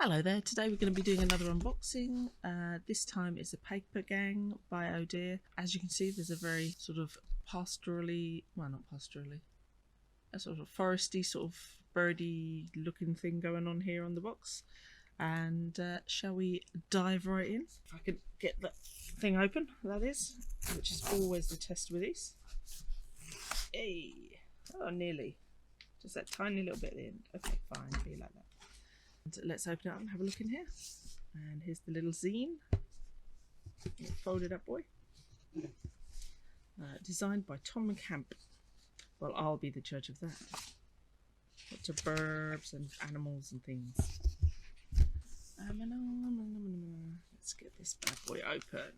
Hello there, today we're going to be doing another unboxing. This time it's a Papergang by Aoni. As you can see, there's a very sort of pastorally, well not pastorally, a sort of foresty, sort of birdy looking thing going on here on the box. And shall we dive right in? If I can get that thing open, that is, which is always the test with these. Hey, oh nearly, just that tiny little bit at the end. Okay, fine, be like that. Let's open it up and have a look in here. And here's the little zine. Folded up boy. Designed by Tom Camp. Well, I'll be the judge of that. Lots of birds and animals and things. Let's get this bad boy open.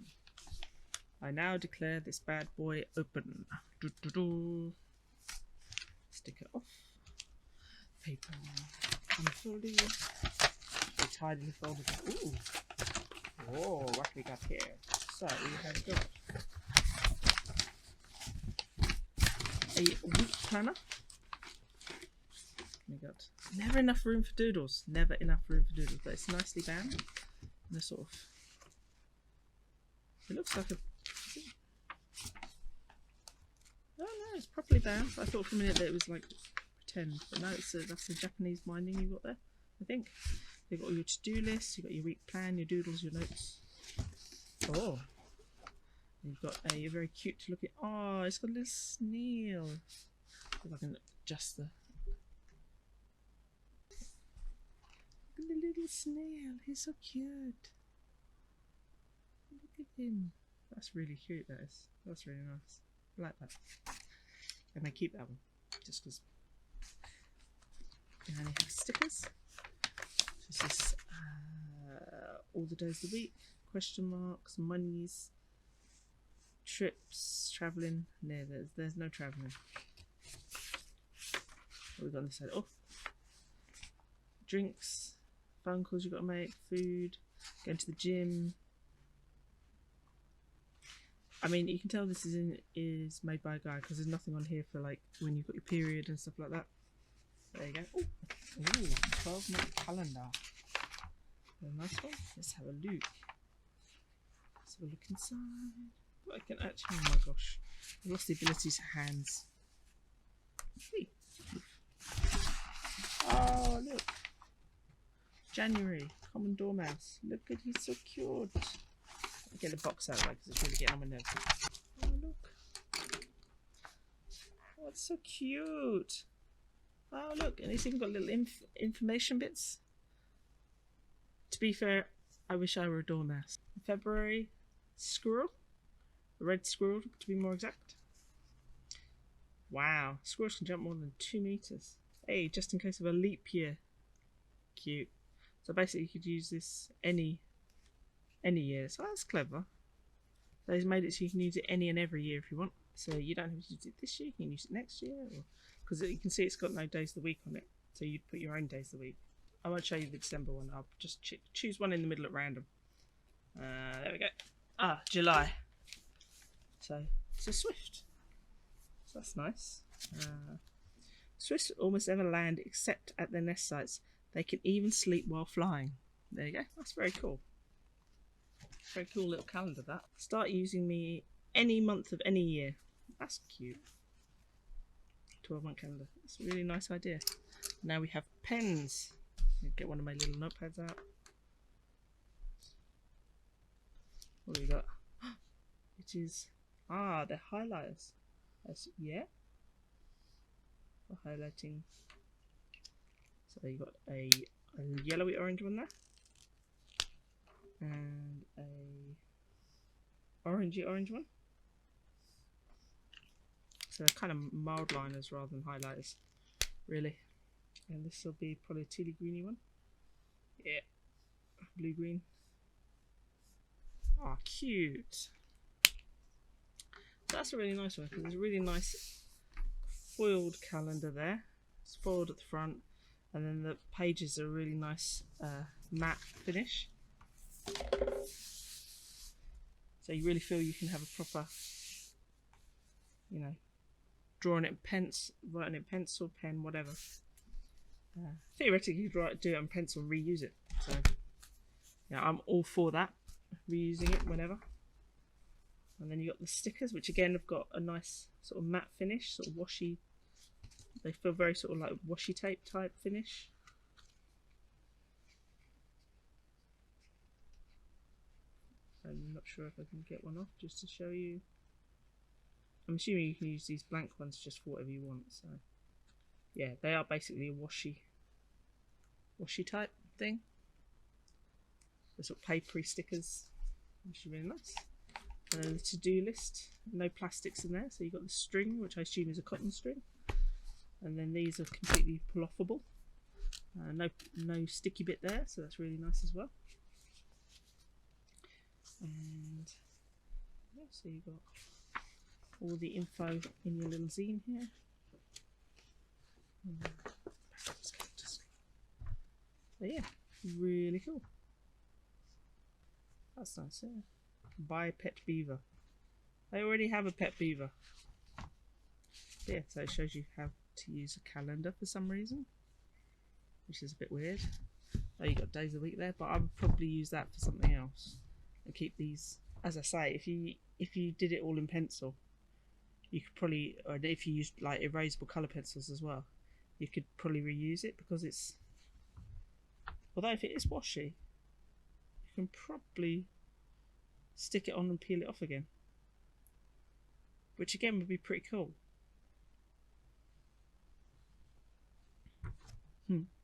I now declare this bad boy open. Stick it off. Paper. Unfolded. Tidily folded. Ooh. Whoa, what we got here? So we have got a week planner. We got never enough room for doodles. Never enough room for doodles, but it's nicely bound. And a sort of, it looks like a, oh no, it's properly bound. I thought for a minute that it was like pretend, but no, it's that's a Japanese binding you got there, I think. You've got all your to-do lists, you've got your week plan, your doodles, your notes. Oh, you've got a very cute looking, oh, it's got a little snail. If I can adjust the little snail, he's so cute. Look at him. That's really cute, that is. That's really nice. I like that. I may keep that one, just because. And it has stickers. This is all the days of the week, question marks, monies, trips, travelling. No, there's no travelling. What we got on this side? Oh, drinks, phone calls you've got to make, food, going to the gym. I mean, you can tell this is made by a guy because there's nothing on here for like when you've got your period and stuff like that. There you go. Ooh, 12-month calendar. A nice one. Let's have a look. Let's have a look inside. I can actually, oh my gosh, I lost the ability to hands. Hey. Oh, look. January, common dormouse. Look at, he's so cute. I'll get the box out of the way because it's really getting on my nerves. Oh, look. Oh, it's so cute. Oh look, and it's even got little information bits. To be fair, I wish I were a dormouse. February, squirrel. A red squirrel to be more exact. Wow, squirrels can jump more than 2 meters. Hey, just in case of a leap year. Cute. So basically you could use this any year. So that's clever. So he's made it so you can use it any and every year if you want. So you don't have to use it this year, you can use it next year. Because you can see it's got no days of the week on it. So you'd put your own days of the week. I won't show you the December one. I'll just choose one in the middle at random. There we go. Ah, July. So it's a swift. So that's nice. Swifts almost never land except at their nest sites. They can even sleep while flying. There you go. That's very cool. Very cool little calendar that. Start using me any month of any year. That's cute. 12-month calendar. It's a really nice idea. Now we have pens. I'll get one of my little notepads out. What do we got? It is, they're highlighters. That's, yeah. For highlighting. So you got a yellowy orange one there. And a orangey orange one. So they're kind of mild liners rather than highlighters, really. And this will be probably a tealy greeny one. Yeah, blue green. Oh, cute. That's a really nice one because there's a really nice foiled calendar there. It's foiled at the front, and then the pages are a really nice matte finish. So you really feel you can have a proper, you know, drawing it in pencil, writing it in pencil, pen, whatever. Theoretically, you could do it on pencil and reuse it. So yeah, I'm all for that, reusing it whenever. And then you got the stickers, which again have got a nice sort of matte finish, sort of washy. They feel very sort of like washi tape type finish. I'm not sure if I can get one off just to show you. I'm assuming you can use these blank ones just for whatever you want. So yeah, they are basically a washy type thing. The sort of papery stickers, which are really nice. And then the to-do list, no plastics in there. So you've got the string, which I assume is a cotton string. And then these are completely pull-offable. No sticky bit there, so that's really nice as well. And yeah, so you've got all the info in your little zine here. So yeah, really cool. That's nice, yeah. Buy pet beaver. I already have a pet beaver. Yeah, so it shows you how to use a calendar for some reason, which is a bit weird. Oh, you got days a week there, but I would probably use that for something else and keep these. As I say, if you did it all in pencil, you could probably, or if you used like erasable colour pencils as well, you could probably reuse it because it's. Although if it is washy, you can probably stick it on and peel it off again, which again would be pretty cool.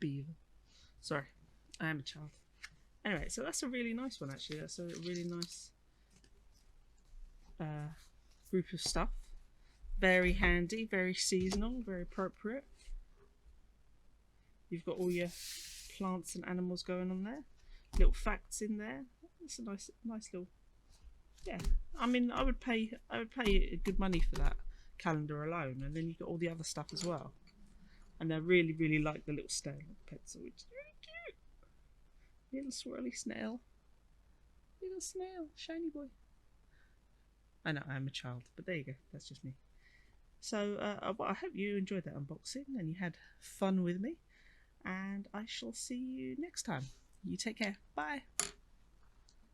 Beaver. Sorry, I am a child. Anyway, so that's a really nice one actually. That's a really nice group of stuff. Very handy, very seasonal, very appropriate. You've got all your plants and animals going on there. Little facts in there. It's a nice little. Yeah, I mean, I would pay good money for that calendar alone, and then you've got all the other stuff as well. And I really like the little snail pencil, which is really cute. Little swirly snail. Little snail, shiny boy. I know I'm a child, but there you go. That's just me. So I hope you enjoyed that unboxing and you had fun with me. And I shall see you next time. You take care. Bye.